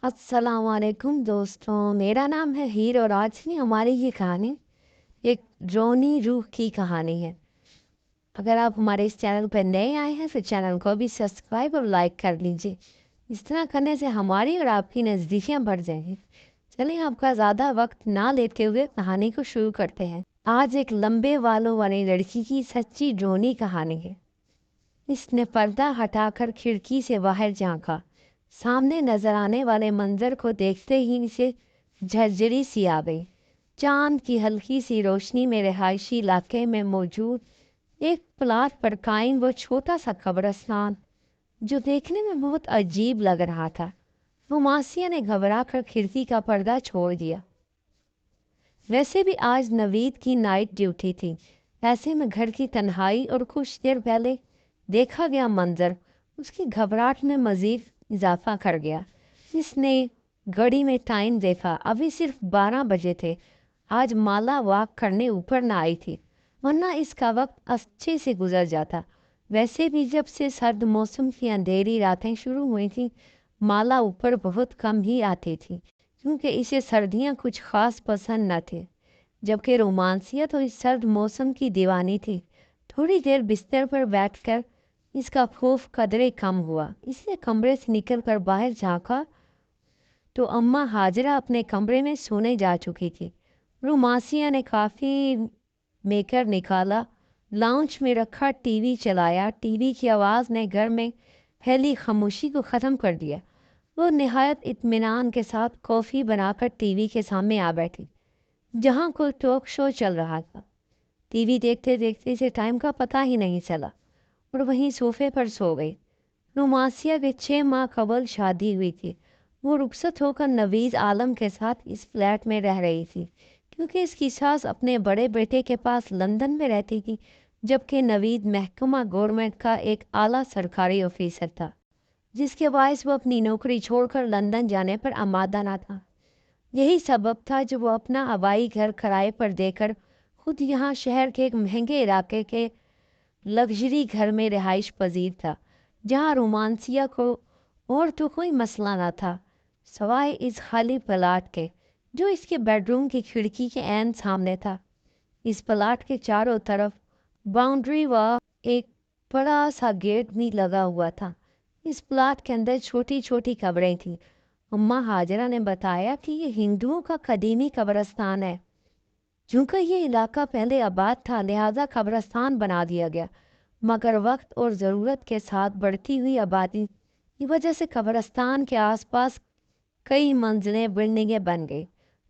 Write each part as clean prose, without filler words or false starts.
अस्सलाम वालेकुम दोस्तों, मेरा नाम है हीर और आज की हमारी ये कहानी एक रोनी रूह की कहानी है। अगर आप हमारे इस चैनल पर नए आए हैं तो चैनल को भी सब्सक्राइब और लाइक कर लीजिए। इस तरह करने से हमारी और आपकी नज़दीकियाँ बढ़ जाएंगी। चलिए आपका ज़्यादा वक्त ना लेते हुए कहानी को शुरू करते हैं। आज एक लंबे बालों वाली लड़की की सच्ची रोनी कहानी है। इसने पर्दा हटाकर खिड़की से बाहर झांका। सामने नजर आने वाले मंजर को देखते ही इसे झरझरी सी आ गई। चांद की हल्की सी रोशनी में रिहायशी इलाके में मौजूद एक प्लाट पर कायम वो छोटा सा कब्रिस्तान, जो देखने में बहुत अजीब लग रहा था। रुमासिया ने घबरा कर खिड़की का पर्दा छोड़ दिया। वैसे भी आज नवीद की नाइट ड्यूटी थी। ऐसे में घर की तन्हाई और कुछ देर पहले देखा गया मंजर उसकी घबराहट में मजीद इजाफा कर गया। इसने घड़ी में टाइम देखा, अभी सिर्फ 12 बजे थे। आज माला वॉक करने ऊपर ना आई थी, वरना इसका वक्त अच्छे से गुजर जाता। वैसे भी जब से सर्द मौसम की अंधेरी रातें शुरू हुई थी, माला ऊपर बहुत कम ही आती थी, क्योंकि इसे सर्दियां कुछ खास पसंद न थी। जबकि रोमांसिया तो इस सर्द मौसम की दीवानी थी। थोड़ी देर बिस्तर पर बैठकर इसका खौफ कदरे कम हुआ। इसने कमरे से निकलकर बाहर झांका तो अम्मा हाजरा अपने कमरे में सोने जा चुकी थी। रोमांसिया ने काफ़ी मेकर निकाला, लाउंज में रखा टीवी चलाया। टीवी की आवाज़ ने घर में फैली खामोशी को ख़त्म कर दिया। वो निहायत इत्मीनान के साथ कॉफ़ी बनाकर टीवी के सामने आ बैठी, जहाँ कोई टॉक शो चल रहा था। टीवी देखते देखते इसे टाइम का पता ही नहीं चला और वहीं सोफे पर सो गई। रोमांसिया के 6 माह कबल शादी हुई थी। वो रुखसत होकर नवीद आलम के साथ इस फ्लैट में रह रही थी, क्योंकि इसकी सास अपने बड़े बेटे के पास लंदन में रहती थी, जबकि नवीद महकमा गवर्नमेंट का एक आला सरकारी ऑफिसर था, जिसके बायस वो अपनी नौकरी छोड़कर लंदन जाने पर आमादा ना था। यही सबब था जो वो अपना हवाई घर किराए पर देकर खुद यहाँ शहर के एक महंगे इलाके के लग्जरी घर में रिहाइश पजीर था, जहाँ रोमांसिया को और तो कोई मसला ना था सवाए इस खाली प्लाट के, जो इसके बेडरूम की खिड़की के ऐन सामने था। इस प्लाट के चारों तरफ बाउंड्री व एक बड़ा सा गेट भी लगा हुआ था। इस प्लाट के अंदर छोटी छोटी कब्रें थीं। अम्मा हाजरा ने बताया कि ये हिंदुओं का कदीमी कब्रिस्तान है। चूंकि ये इलाका पहले आबाद था, लिहाजा कब्रिस्तान बना दिया गया, मगर वक्त और ज़रूरत के साथ बढ़ती हुई आबादी की वजह से कब्रिस्तान के आसपास कई मंजिलें बिल्डिंगें बन गई।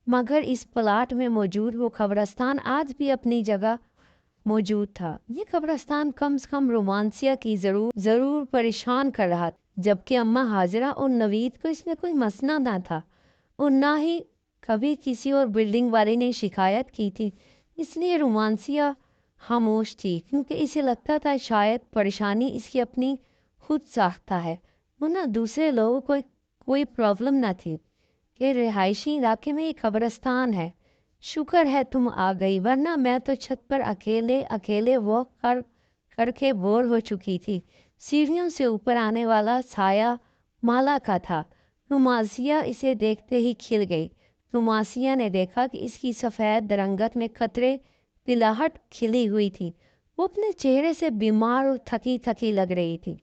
मगर इस प्लाट में मौजूद वो कब्रिस्तान आज भी अपनी जगह मौजूद था। ये कब्रिस्तान कम से कम रोमांसिया की ज़रूर ज़रूर परेशान कर रहा था, जबकि अम्मा हाजरा और नवीद को इसमें कोई मसला ना था और ना ही कभी किसी और बिल्डिंग वाले ने शिकायत की थी। इसलिए रोमांसिया खामोश थी, क्योंकि इसे लगता था शायद परेशानी इसकी अपनी खुद साख्ता है, वरना दूसरे लोगों को कोई प्रॉब्लम ना थी कि रिहायशी इलाके में एक कब्रिस्तान है। शुक्र है तुम आ गई, वरना मैं तो छत पर अकेले अकेले वॉक करके बोर हो चुकी थी। सीढ़ियों से ऊपर आने वाला साया माला का था। रुमासिया इसे देखते ही खिल गई। रुमासिया ने देखा कि इसकी सफ़ेद रंगत में खतरे तिलाहट खिली हुई थी। वो अपने चेहरे से बीमार और थकी थकी लग रही थी।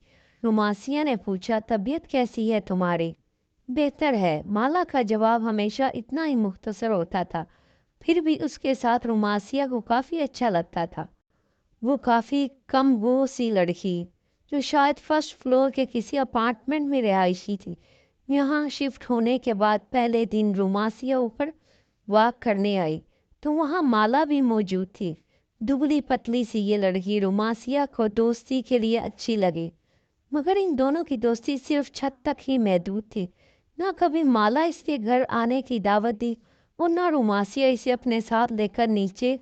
रुमासिया ने पूछा, तबीयत कैसी है तुम्हारी? बेहतर है, माला का जवाब हमेशा इतना ही मुख्तसर होता था। फिर भी उसके साथ रुमासिया को काफ़ी अच्छा लगता था। वो काफ़ी कम वो सी लड़की, जो शायद फर्स्ट फ्लोर के किसी अपार्टमेंट में रिहायशी थी, यहाँ शिफ्ट होने के बाद पहले दिन रुमासिया ऊपर वॉक करने आई तो वहाँ माला भी मौजूद थी। दुबली पतली सी ये लड़की रुमासिया को दोस्ती के लिए अच्छी लगी, मगर इन दोनों की दोस्ती सिर्फ छत तक ही महदूद थी। ना कभी माला इसके घर आने की दावत दी और ना रुमासिया इसे अपने साथ लेकर नीचे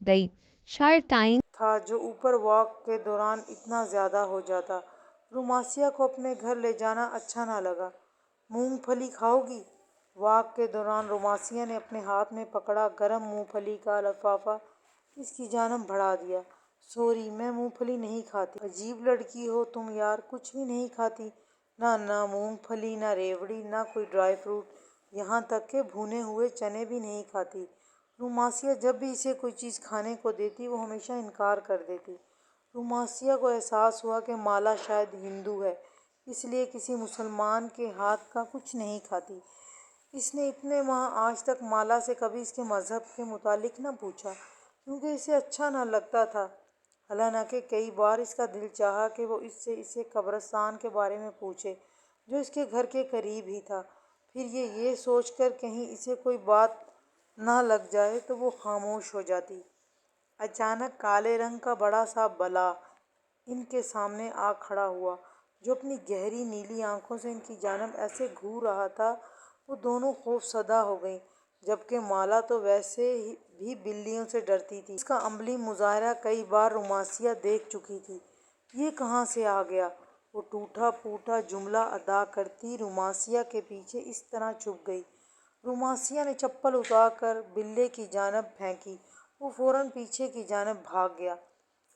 गई। शायद टाइम था जो ऊपर वॉक के दौरान इतना ज़्यादा हो जाता। रुमासिया को अपने घर ले जाना अच्छा ना लगा। मूंगफली खाओगी? वॉक के दौरान रुमासिया ने अपने हाथ में पकड़ा गरम मूंगफली का लफाफा इसकी जानब बढ़ा दिया। सॉरी, मैं मूंगफली नहीं खाती। अजीब लड़की हो तुम यार, कुछ भी नहीं खाती। نہ مونگ پھلی، نہ ریوڑی، نہ کوئی ڈرائی فروٹ، یہاں تک کہ بھونے ہوئے چنے بھی نہیں کھاتی۔ روماسیہ جب بھی اسے کوئی چیز کھانے کو دیتی وہ ہمیشہ انکار کر دیتی۔ روماسیہ کو احساس ہوا کہ مالا شاید ہندو ہے، اس لیے کسی مسلمان کے ہاتھ کا کچھ نہیں کھاتی۔ اس نے اتنے ماہ آج تک مالا سے کبھی اس کے مذہب کے متعلق نہ پوچھا، کیونکہ اسے اچھا نہ لگتا تھا۔ حالانکہ کئی بار اس کا دل چاہا کہ وہ اسے قبرستان کے بارے میں پوچھے جو اس کے گھر کے قریب ہی تھا، پھر یہ سوچ کر کہیں اسے کوئی بات نہ لگ جائے تو وہ خاموش ہو جاتی۔ اچانک کالے رنگ کا بڑا سا بلا ان کے سامنے آ کھڑا ہوا، جو اپنی گہری نیلی آنکھوں سے ان کی جانب ایسے گھور رہا تھا۔ وہ دونوں خوف زدہ ہو گئیں، جبکہ مالا تو ویسے بھی بلیوں سے ڈرتی تھی۔ اس کا عملی مظاہرہ کئی بار روماسیہ دیکھ چکی تھی۔ یہ کہاں سے آ گیا؟ وہ ٹوٹا پھوٹا جملہ ادا کرتی روماسیہ کے پیچھے اس طرح چھپ گئی۔ روماسیہ نے چپل اتار کر بلے کی جانب پھینکی، وہ فوراً پیچھے کی جانب بھاگ گیا۔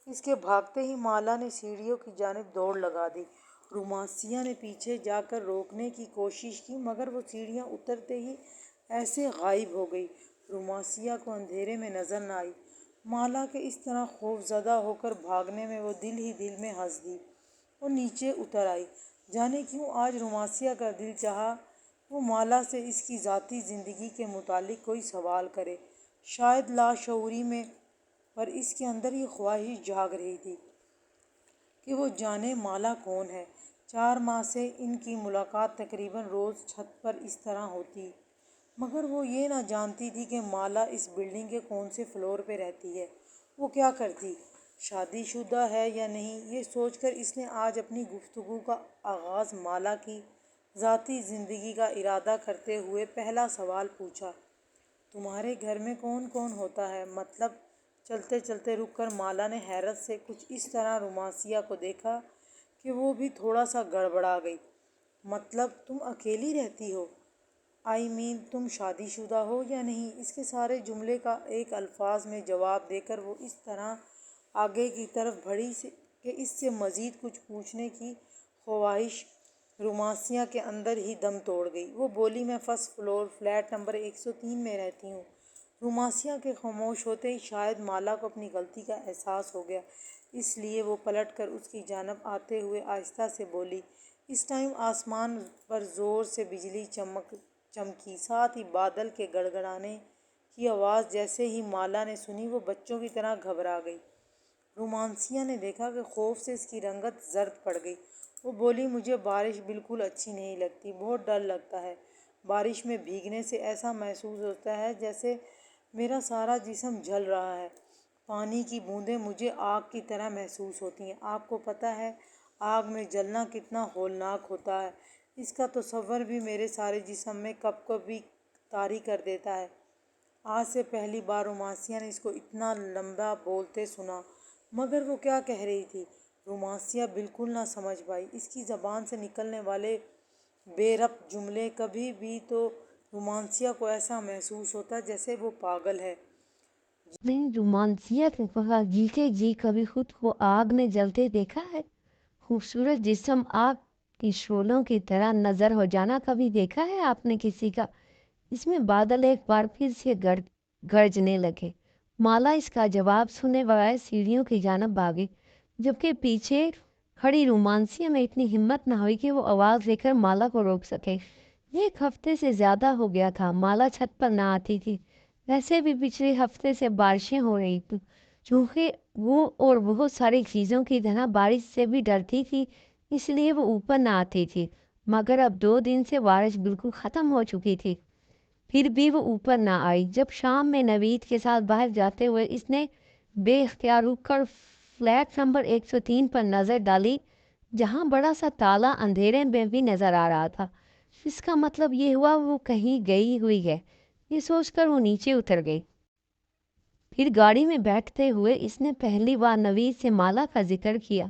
اس کے بھاگتے ہی مالا نے سیڑھیوں کی جانب دوڑ لگا دی۔ روماسیہ نے پیچھے جا کر روکنے کی کوشش کی، مگر وہ سیڑھیاں اترتے ہی ایسے غائب ہو گئی، روماسیہ کو اندھیرے میں نظر نہ آئی۔ مالا کے اس طرح خوف زدہ ہو کر بھاگنے میں وہ دل ہی دل میں ہنس دی۔ وہ نیچے اتر آئی۔ جانے کیوں آج روماسیہ کا دل چاہا وہ مالا سے اس کی ذاتی زندگی کے متعلق کوئی سوال کرے۔ شاید لاشعوری میں پر اس کے اندر یہ خواہش جاگ رہی تھی کہ وہ جانے مالا کون ہے۔ 4 ماہ سے ان کی ملاقات تقریباً روز چھت پر اس طرح ہوتی، مگر وہ یہ نہ جانتی تھی کہ مالا اس بلڈنگ کے کون سے فلور پہ رہتی ہے، وہ کیا کرتی، شادی شدہ ہے یا نہیں۔ یہ سوچ کر اس نے آج اپنی گفتگو کا آغاز مالا کی ذاتی زندگی کا ارادہ کرتے ہوئے پہلا سوال پوچھا، تمہارے گھر میں کون کون ہوتا ہے؟ مطلب؟ چلتے چلتے رک کر مالا نے حیرت سے کچھ اس طرح روماسیہ کو دیکھا کہ وہ بھی تھوڑا سا گڑبڑا گئی۔ مطلب تم اکیلی رہتی ہو؟ تم شادی شدہ ہو یا نہیں؟ اس کے سارے جملے کا ایک الفاظ میں جواب دے کر وہ اس طرح آگے کی طرف بڑھی کہ اس سے مزید کچھ پوچھنے کی خواہش روماسیہ کے اندر ہی دم توڑ گئی۔ وہ بولی، میں فرسٹ فلور فلیٹ نمبر 103 میں رہتی ہوں۔ روماسیہ کے خاموش ہوتے ہی شاید مالا کو اپنی غلطی کا احساس ہو گیا، اس لیے وہ پلٹ کر اس کی جانب آتے ہوئے آہستہ سے بولی۔ اس ٹائم آسمان پر زور سے بجلی چمکی، ساتھ ہی بادل کے گڑگڑانے کی آواز جیسے ہی مالا نے سنی وہ بچوں کی طرح گھبرا گئی۔ روماسیہ نے دیکھا کہ خوف سے اس کی رنگت زرد پڑ گئی۔ وہ بولی، مجھے بارش بالکل اچھی نہیں لگتی، بہت ڈر لگتا ہے۔ بارش میں بھیگنے سے ایسا محسوس ہوتا ہے جیسے میرا سارا جسم جل رہا ہے۔ پانی کی بوندیں مجھے آگ کی طرح محسوس ہوتی ہیں۔ آپ کو پتہ ہے آگ میں جلنا کتنا ہولناک ہوتا ہے، اس کا تصور بھی میرے سارے جسم میں کپ کپی طاری کر دیتا ہے۔ آج سے پہلی بار روماسیہ نے اس کو اتنا لمبا بولتے سنا، مگر وہ کیا کہہ رہی تھی روماسیہ بالکل نہ سمجھ پائی۔ اس کی زبان سے نکلنے والے بے ربط جملے کبھی بھی تو روماسیہ کو ایسا محسوس ہوتا جیسے وہ پاگل ہے۔ نہیں، رومانسیہ نے کہا، جیتے جی کبھی خود کو آگ میں جلتے دیکھا ہے؟ خوبصورت جسم آگ کی شعلوں کی طرح نظر ہو جانا کبھی دیکھا ہے آپ نے کسی کا؟ اس میں بادل ایک بار پھر سے گرجنے لگے۔ مالا اس کا جواب سننے بغیر سیڑھیوں کی جانب بھاگی، جبکہ پیچھے کھڑی رومانسیہ میں اتنی ہمت نہ ہوئی کہ وہ آواز لے کر مالا کو روک سکے۔ یہ 1 ہفتے سے زیادہ ہو گیا تھا مالا چھت پر نہ آتی تھی۔ ویسے بھی پچھلے ہفتے سے بارشیں ہو رہی تھیں، چونکہ وہ اور بہت ساری چیزوں کی طرح بارش سے بھی ڈرتی تھی، اس لیے وہ اوپر نہ آتی تھی۔ مگر اب 2 دن سے بارش بالکل ختم ہو چکی تھی، پھر بھی وہ اوپر نہ آئی۔ جب شام میں نوید کے ساتھ باہر جاتے ہوئے اس نے بے اختیار رک کر فلیٹ نمبر 103 پر نظر ڈالی، جہاں بڑا سا تالا اندھیرے میں بھی نظر آ رہا تھا، اس کا مطلب یہ ہوا وہ کہیں گئی ہوئی ہے۔ یہ سوچ کر وہ نیچے اتر گئی۔ پھر گاڑی میں بیٹھتے ہوئے اس نے پہلی بار نوید سے مالا کا ذکر کیا۔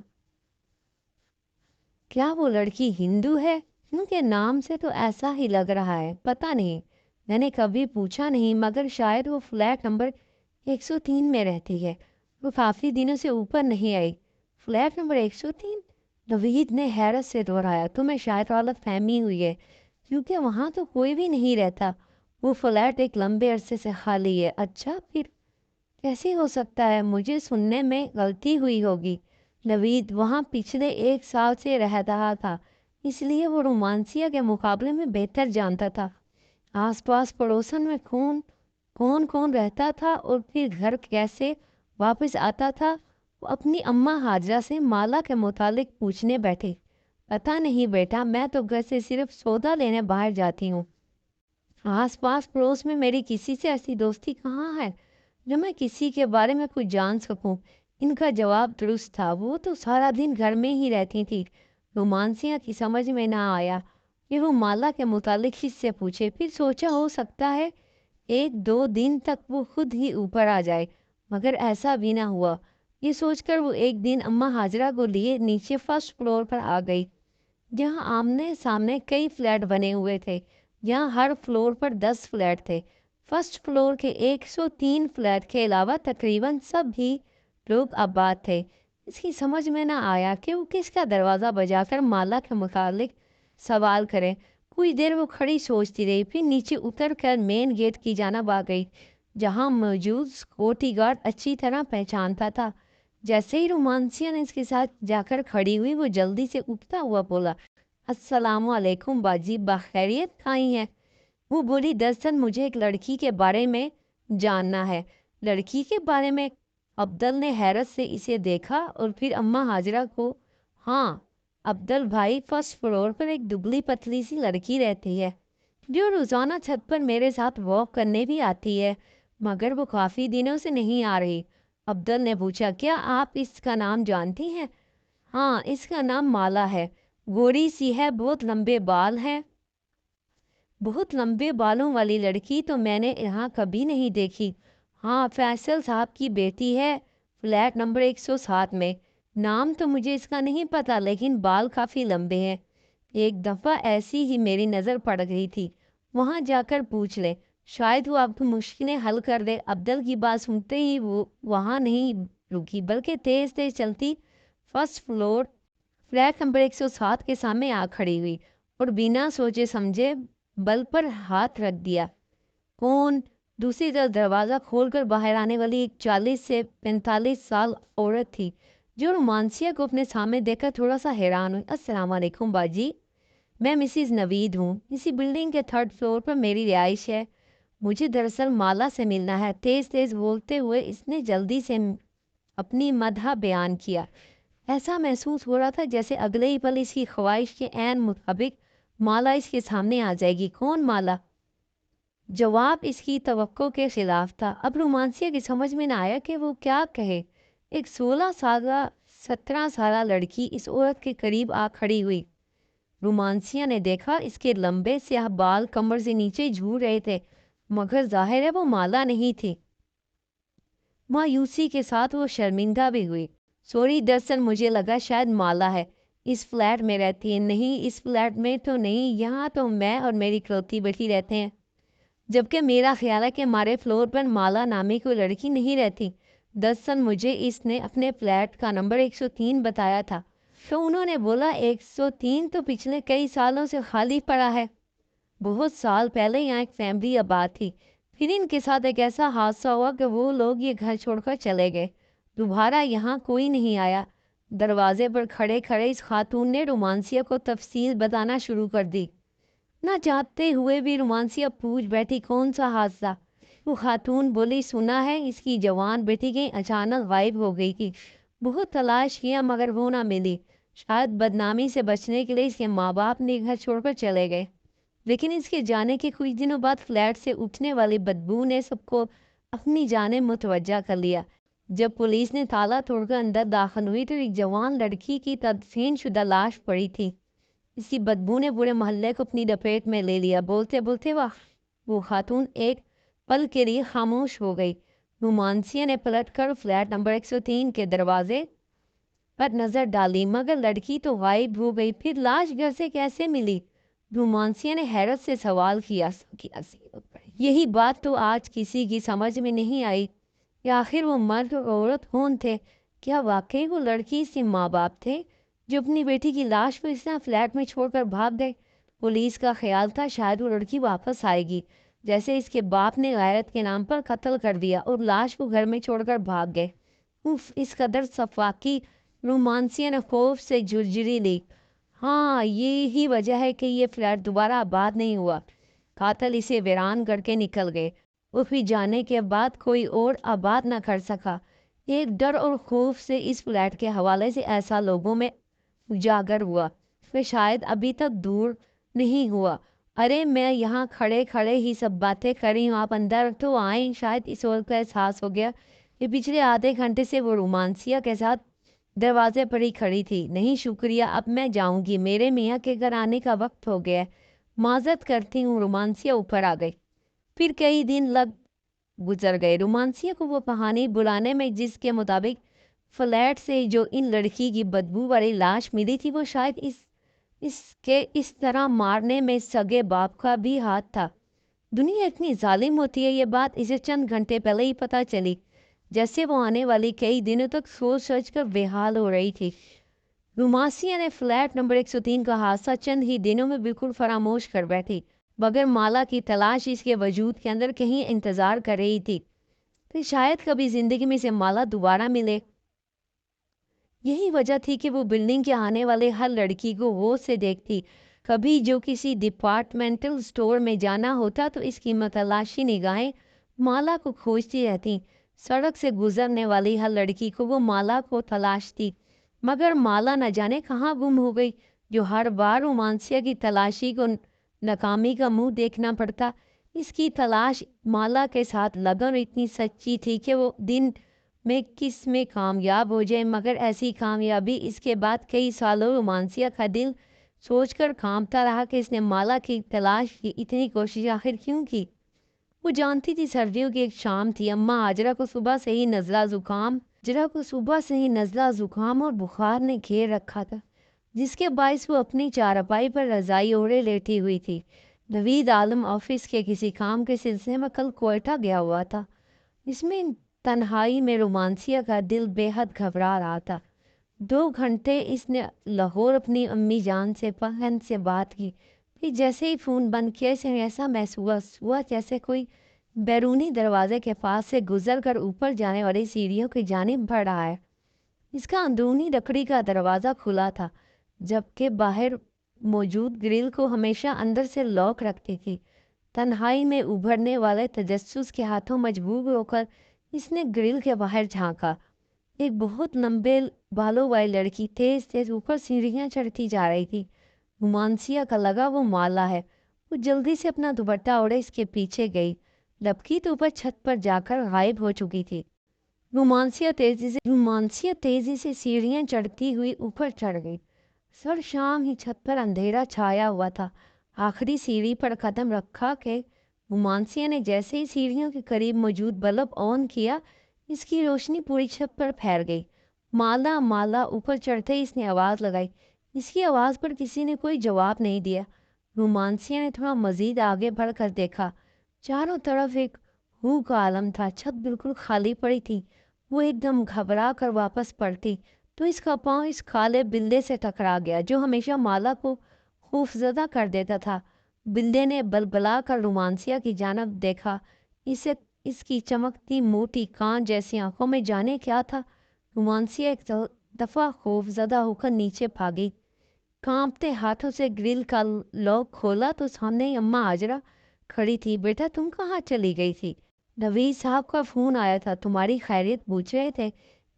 کیا وہ لڑکی ہندو ہے؟ کیونکہ نام سے تو ایسا ہی لگ رہا ہے۔ پتہ نہیں، میں نے کبھی پوچھا نہیں، مگر شاید وہ فلیٹ نمبر 103 میں رہتی ہے۔ وہ کافی دنوں سے اوپر نہیں آئی۔ Flat number 103؟ नवीद ने हैरत से दोहराया, तुम्हें शायद गलत फहमी हुई है, क्योंकि वहाँ तो कोई भी नहीं रहता। वो फ्लैट एक लंबे अरसे से खाली है। अच्छा, फिर कैसे हो सकता है? मुझे सुनने में गलती हुई होगी। नवीद वहाँ पिछले 1 साल से रह रहा था, इसलिए वो रोमांसिया के मुकाबले में बेहतर जानता था। आसपास पड़ोसन में कौन कौन कौन रहता था और फिर घर कैसे वापस आता था। वो अपनी अम्मा हाजरा से माला के मुतालिक पूछने बैठे। पता नहीं बेटा, मैं तो घर से सिर्फ सौदा लेने बाहर जाती हूँ। आसपास पड़ोस में मेरी किसी से ऐसी दोस्ती कहाँ है जो मैं किसी के बारे में कुछ जान सकूं। इनका जवाब दुरुस्त था, वो तो सारा दिन घर में ही रहती थी। रोमांसिया की समझ में ना आया कि वो माला के मुतालिक किससे पूछे। फिर सोचा हो सकता है 1-2 दिन तक वो खुद ही ऊपर आ जाए, मगर ऐसा भी ना हुआ। ये सोचकर वो एक दिन अम्मा हाजरा को लिए नीचे फर्स्ट फ्लोर पर आ गई, जहाँ आमने सामने कई फ्लैट बने हुए थे। यहाँ हर फ्लोर पर 10 फ्लैट थे। फर्स्ट फ्लोर के 103 फ्लैट के अलावा तकरीबन सभी लोग आबाद थे। इसकी समझ में ना आया कि वो किसका दरवाज़ा बजाकर माला के मुतालिक सवाल करे। कुछ देर वो खड़ी सोचती रही, फिर नीचे उतर कर मेन गेट की जानिब आ गई, जहाँ मौजूद सिक्योरिटी गार्ड अच्छी तरह पहचानता था। जैसे ही रोमांसिया ने इसके साथ जाकर खड़ी हुई, वो जल्दी से उठता हुआ बोला, अस्सलामुअलैकुम बाजी, बखैरियत आई हैं? वो बोली, दरअसल मुझे एक लड़की के बारे में जानना है। लड़की के बारे में? अब्दुल ने हैरत से इसे देखा और फिर अम्मा हाजरा को। हाँ अब्दुल भाई, फर्स्ट फ्लोर पर एक दुबली पतली सी लड़की रहती है, जो रोज़ाना छत पर मेरे साथ वॉक करने भी आती है, मगर वो काफ़ी दिनों से नहीं आ रही। अब्दुल ने पूछा, क्या आप इसका नाम जानती हैं? हाँ, इसका नाम माला है। गोरी सी है, बहुत लंबे बाल हैं। बहुत लंबे बालों वाली लड़की तो मैंने यहाँ कभी नहीं देखी। हाँ, फैसल साहब की बेटी है, फ्लैट नंबर 107 में। नाम तो मुझे इसका नहीं पता, लेकिन बाल काफ़ी लंबे हैं। एक दफ़ा ऐसी ही मेरी नज़र पड़ गई थी, वहाँ जाकर पूछ ले, शायद वो आपकी मुश्किलें हल कर दे। अब्दुल की बात सुनते ही वो वहाँ नहीं रुकी, बल्कि तेज़ तेज़ चलती फर्स्ट फ्लोर फ्लैट नंबर 107 के सामने आ खड़ी हुई और बिना सोचे समझे बल पर हाथ रख दिया। कौन? दूसरी तरफ दरवाज़ा खोलकर बाहर आने वाली एक 40 से 45 साल औरत थी, जो रोमांसिया को अपने सामने देखकर थोड़ा सा हैरान हुई। अस्सलाम वालेकुम बाजी, मैं मिसिज नवीद हूँ। इसी बिल्डिंग के 3rd फ्लोर पर मेरी रिहाइश है। मुझे दरअसल माला से मिलना है। तेज़ तेज़ बोलते हुए इसने जल्दी से अपनी मदह बयान किया। ऐसा महसूस हो रहा था जैसे अगले ही पल इसकी ख्वाहिश के ऐन मुताबिक माला इसके सामने आ जाएगी। कौन माला? जवाब इसकी तवक्को के खिलाफ था। अब रोमांसिया की समझ में न आया कि वो क्या कहे। एक 16 साल 17 साल लड़की इस औरत के करीब आ खड़ी हुई। रोमांसिया ने देखा, इसके लंबे स्याह बाल कमर से नीचे झूल रहे थे, मगर जाहिर है वो माला नहीं थी। मायूसी के साथ वो शर्मिंदा भी हुई। सॉरी, दरअसल मुझे लगा शायद माला है, इस फ्लैट में रहती है। नहीं, इस फ्लैट में तो नहीं, यहाँ तो मैं और मेरी इकलौती बेटी रहते हैं। जबकि मेरा ख्याल है कि हमारे फ्लोर पर माला नामी कोई लड़की नहीं रहती। दरअसल मुझे इसने अपने फ्लैट का नंबर 103 बताया था, तो उन्होंने बोला 103 तो पिछले कई सालों से खाली पड़ा है। बहुत साल पहले यहाँ एक फैमिली आबाद थी, फिर इनके साथ एक ऐसा हादसा हुआ कि वो लोग ये घर छोड़कर चले गए। दोबारा यहाँ कोई नहीं आया। दरवाजे पर खड़े खड़े इस खातून ने रोमांसिया को तफसील बताना शुरू कर दी। ना चाहते हुए भी रोमांसिया पूछ बैठी, कौन सा हादसा? वो खातून बोली, सुना है इसकी जवान बेटी कहीं अचानक गायब हो गई थी। बहुत तलाश किया मगर वो ना मिली। शायद बदनामी से बचने के लिए इसके माँ बाप ने घर छोड़कर चले गए। लेकिन इसके जाने के कुछ दिनों बाद फ्लैट से उठने वाली बदबू ने सबको अपनी जाने मुतवज्जा कर लिया। जब पुलिस ने ताला तोड़कर अंदर दाखिल हुई तो एक जवान लड़की की तदफीन शुदा लाश पड़ी थी। इसकी बदबू ने पूरे मोहल्ले को अपनी लपेट में ले लिया। बोलते बोलते वो खातून एक पल के लिए खामोश हो गई। रोमांसिया ने पलटकर फ्लैट नंबर 103 के दरवाजे पर नजर डाली, मगर लड़की तो गायब हो गई। फिर लाश घर से कैसे मिली? रोमांसिया ने हैरत से सवाल किया। यही बात तो आज किसी की समझ में नहीं आई कि आखिर वो मर्द और औरत कौन थे। क्या वाकई वो लड़की से माँ बाप थे جو اپنی بیٹی کی لاش کو اس طرح فلیٹ میں چھوڑ کر بھاگ گئے۔ پولیس کا خیال تھا شاید وہ لڑکی واپس آئے گی، جیسے اس کے باپ نے غیرت کے نام پر قتل کر دیا اور لاش کو گھر میں چھوڑ کر بھاگ گئے۔ اس قدر صفاقی رومانسیا نے خوف سے جھرجھری لی۔ ہاں، یہی وجہ ہے کہ یہ فلیٹ دوبارہ آباد نہیں ہوا۔ قاتل اسے ویران کر کے نکل گئے، وہ بھی جانے کے بعد کوئی اور آباد نہ کر سکا۔ ایک ڈر اور خوف سے اس فلیٹ کے حوالے سے ایسا لوگوں میں اجاگر ہوا کہ شاید ابھی تک دور نہیں ہوا۔ ارے میں یہاں کھڑے کھڑے ہی سب باتیں کر رہی ہوں، آپ اندر تو آئیں۔ شاید اس وقت کا احساس ہو گیا کہ پچھلے آدھے گھنٹے سے وہ رومانسیا کے ساتھ دروازے پر ہی کھڑی تھی۔ نہیں شکریہ، اب میں جاؤں گی، میرے میاں کے گھر آنے کا وقت ہو گیا ہے، معذرت کرتی ہوں۔ رومانسیا اوپر آ گئی۔ پھر کئی دن گزر گئے۔ رومانسیا کو وہ کہانی بلانے میں جس کے مطابق فلیٹ سے جو ان لڑکی کی بدبو والی لاش ملی تھی، وہ شاید اس طرح مارنے میں سگے باپ کا بھی ہاتھ تھا۔ دنیا اتنی ظالم ہوتی ہے، یہ بات اسے چند گھنٹے پہلے ہی پتہ چلی، جیسے وہ آنے والی کئی دنوں تک سوچ سوچ کر بے حال ہو رہی تھی۔ رومانسیا نے فلیٹ نمبر 103 کا حادثہ چند ہی دنوں میں بالکل فراموش کر بیٹھی، مگر مالا کی تلاش اس کے وجود کے اندر کہیں انتظار کر رہی تھی کہ شاید کبھی زندگی میں سے مالا دوبارہ ملے۔ یہی وجہ تھی کہ وہ بلڈنگ کے آنے والے ہر لڑکی کو غور سے دیکھتی۔ کبھی جو کسی ڈپارٹمنٹل سٹور میں جانا ہوتا تو اس کی متلاشی نگاہیں مالا کو کھوجتی رہتی۔ سڑک سے گزرنے والی ہر لڑکی کو وہ مالا کو تلاشتی، مگر مالا نہ جانے کہاں گم ہو گئی۔ جو ہر بار رومانسیا کی تلاشی کو ناکامی کا منہ دیکھنا پڑتا، اس کی تلاش مالا کے ساتھ لگن اتنی سچی تھی کہ وہ دن میں کس میں کامیاب ہو جائے، مگر ایسی کامیابی اس کے بعد کئی سالوں رومانسیا کا دل سوچ کر کانپتا رہا کہ اس نے مالا کی تلاش کی اتنی کوشش آخر کیوں کی۔ وہ جانتی تھی سردیوں کی ایک شام تھی، اماں ہاجرہ کو صبح سے ہی نزلہ زکام اور بخار نے گھیر رکھا تھا، جس کے باعث وہ اپنی چارپائی پر رضائی اوڑھے لیٹی ہوئی تھی۔ نوید عالم آفس کے کسی کام کے سلسلے میں کل کوئٹہ گیا ہوا تھا۔ اس میں تنہائی میں رومانسیا کا دل بے حد گھبرا رہا تھا۔ 2 گھنٹے اس نے لاہور اپنی امی جان سے پہن سے بات کی، پھر جیسے ہی فون بند کیا اسے ایسا محسوس ہوا جیسے کوئی بیرونی دروازے کے پاس سے گزر کر اوپر جانے والی سیڑھیوں کی جانب بڑھ رہا ہے۔ اس کا اندرونی لکڑی کا دروازہ کھلا تھا، جبکہ باہر موجود گرل کو ہمیشہ اندر سے لاک رکھتی تھی۔ تنہائی میں ابھرنے والے تجسس کے ہاتھوں مجبور ہو کر اس نے گرل کے باہر جھانکا۔ ایک بہت لمبے بالوں والی لڑکی تیز تیز اوپر سیڑھیاں چڑھتی جا رہی تھی۔ رومانسیا کا لگا وہ مالا ہے۔ وہ جلدی سے اپنا دوپٹہ اوڑھے اس کے پیچھے گئی، لپکی تو اوپر چھت پر جا کر غائب ہو چکی تھی۔ رومانسیا تیزی سے سیڑھیاں چڑھتی ہوئی اوپر چڑھ گئی۔ سر شام ہی چھت پر اندھیرا چھایا ہوا تھا۔ آخری سیڑھی پر قدم رکھا کہ رومانسیا نے جیسے ہی سیڑھیوں کے قریب موجود بلب آن کیا، اس کی روشنی پوری چھت پر پھیل گئی۔ مالا مالا اوپر چڑھتے ہی اس نے آواز لگائی۔ اس کی آواز پر کسی نے کوئی جواب نہیں دیا۔ رومانسیا نے تھوڑا مزید آگے بڑھ کر دیکھا۔ چاروں طرف ایک ہو کا عالم تھا، چھت بالکل خالی پڑی تھی۔ وہ ایک دم گھبرا کر واپس پلٹی تو اس کا پاؤں اس کالے بلے سے ٹکرا گیا جو ہمیشہ مالا کو خوفزدہ کر دیتا تھا۔ بلے نے بلبلا کر رومانسیا کی جانب دیکھا۔ اس کی چمکتی موٹی کان جیسی آنکھوں میں جانے کیا تھا۔ رومانسیا ایک دفعہ خوفزدہ ہو کر نیچے بھاگی، کانپتے ہاتھوں سے گرل کا لاک کھولا تو سامنے ہی اماں ہاجرہ کھڑی تھی۔ بیٹا تم کہاں چلی گئی تھی؟ نوید صاحب کا فون آیا تھا، تمہاری خیریت پوچھ رہے تھے،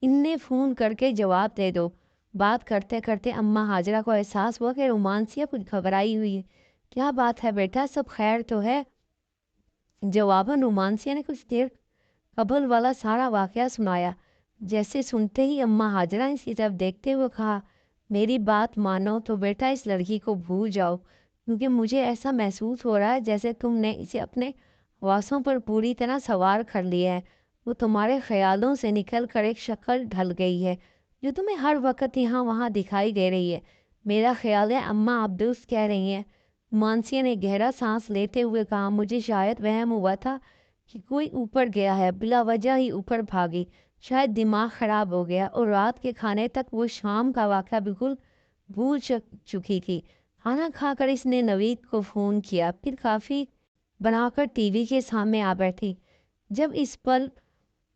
ان نے فون کر کے جواب دے دو۔ بات کرتے کرتے اماں ہاجرہ کو احساس ہوا کہ رومانسیا کچھ گھبرائی ہوئی ہے۔ کیا بات ہے بیٹا، سب خیر تو ہے؟ جواباً رومانسیا نے کچھ دیر قبل والا سارا واقعہ سنایا۔ جیسے سنتے ہی اماں ہاجرہ اس کی طرف دیکھتے ہوئے کہا، میری بات مانو تو بیٹا اس لڑکی کو بھول جاؤ، کیونکہ مجھے ایسا محسوس ہو رہا ہے جیسے تم نے اسے اپنے حواسوں پر پوری طرح سوار کر لیا ہے۔ وہ تمہارے خیالوں سے نکل کر ایک شکل ڈھل گئی ہے جو تمہیں ہر وقت یہاں وہاں دکھائی دے رہی ہے۔ میرا خیال ہے اماں آپ درست کہہ رہی ہیں۔ رومانسیا نے گہرا سانس لیتے ہوئے کہا، مجھے شاید وہم ہوا تھا کہ کوئی اوپر گیا ہے، بلا وجہ ہی اوپر بھاگی، شاید دماغ خراب ہو گیا، اور رات کے کھانے تک وہ شام کا واقعہ بالکل भूल चुकी थी। खाना खाकर इसने नवीद को फ़ोन किया, फिर काफ़ी बनाकर टीवी के सामने आ बैठी। जब इस पल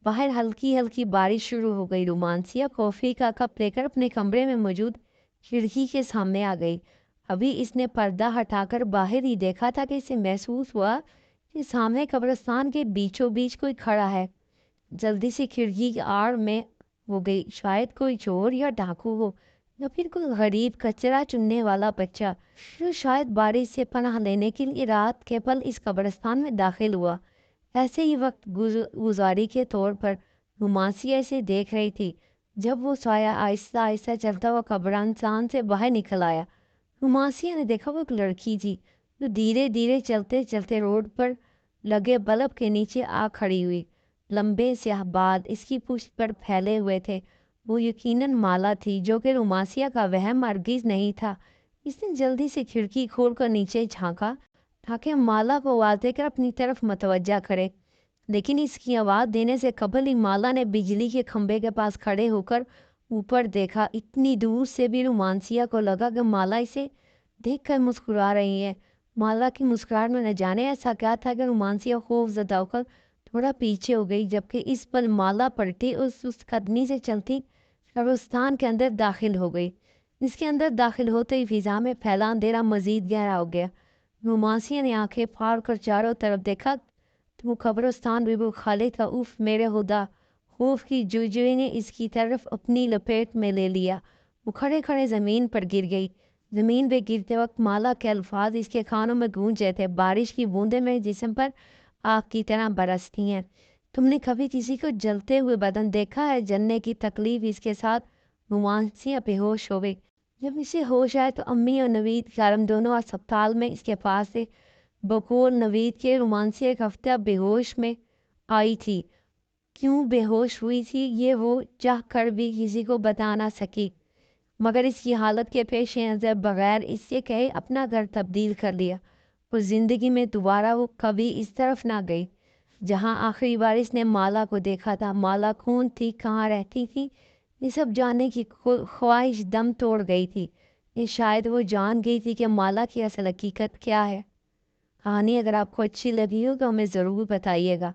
बाहर हल्की हल्की बारिश शुरू हो गई, रोमांसिया कॉफ़ी का कप लेकर अपने कमरे में मौजूद खिड़की के सामने आ गई। अभी इसने पर्दा हटाकर बाहर ही देखा था कि इसे महसूस हुआ कि सामने कब्रिस्तान के बीचों बीच कोई खड़ा है। जल्दी से खिड़की की आड़ में हो गई, शायद कोई चोर या डाकू हो, या फिर कोई गरीब कचरा चुनने वाला बच्चा जो शायद बारिश से पनाह लेने के लिए रात के पल इस कब्रिस्तान में दाखिल हुआ। ऐसे ही वक्त गुजारी के तौर पर रोमांसिया इसे देख रही थी। जब वो साया आहिस्ता आहिस्ता चलता हुआ कब्रिस्तान से बाहर निकल आया, रोमांसिया ने देखा वो एक लड़की थी जो धीरे धीरे चलते चलते रोड पर लगे बल्ब के नीचे आ खड़ी हुई। लंबे स्याह बाल इसकी पुष्ट पर फैले हुए थे। वो यकीनन माला थी, जो कि रोमांसिया का वहम हरगिज नहीं था। इसने जल्दी से खिड़की खोलकर नीचे झांका ताकि माला को आवाज़ देकर अपनी तरफ मतवज्जा करे, लेकिन इसकी आवाज़ देने से कबल ही माला ने बिजली के खंभे के पास खड़े होकर ऊपर देखा। इतनी दूर से भी रोमांसिया को लगा कि माला इसे देखकर मुस्कुरा रही है। माला की मुस्कुराहट में न जाने ऐसा क्या था कि रोमांसिया खौफजदा होकर थोड़ा पीछे हो गई, जबकि इस पल माला पलटी और उस कदमी से चलती कब्रिस्तान के अंदर दाखिल हो गई। इसके अंदर दाखिल होते ही फिजा में फैला अंधेरा मजीद गहरा हो गया। रोमांसिया ने आंखें फाड़ कर चारों तरफ देखा तो वो कब्रिस्तान बिल्कुल खाली था। उफ मेरे खुदा! खौफ की जुजई ने इसकी तरफ अपनी लपेट में ले लिया। वो खड़े खड़े ज़मीन पर गिर गई। ज़मीन पे गिरते वक्त माला के अल्फाज इसके कानों में गूंज रहे थे, बारिश की बूंदें मेरे जिस्म पर आग की तरह बरसती हैं। तुमने कभी किसी को जलते हुए बदन देखा है? जलने की तकलीफ इसके साथ रोमांसिया बेहोश हो गई। जब इसे होश आया तो अम्मी और नवीद कारम दोनों अस्पताल में इसके पास थे। बकौल नवीद के रोमांसिया एक हफ्ता बेहोश में आई थी। क्यों बेहोश हुई थी ये वो चाह कर भी किसी को बता ना सकी, मगर इसकी हालत के पेश नज़र बगैर इससे कहे अपना घर तब्दील कर लिया और ज़िंदगी में दोबारा वो कभी इस तरफ ना गई जहां आखिरी बार इसने माला को देखा था। माला कौन थी, कहाँ रहती थी, ये सब जानने की ख्वाहिश दम तोड़ गई थी। ये शायद वो जान गई थी कि माला की असल हकीकत क्या है। कहानी अगर आपको अच्छी लगी हो तो हमें ज़रूर बताइएगा।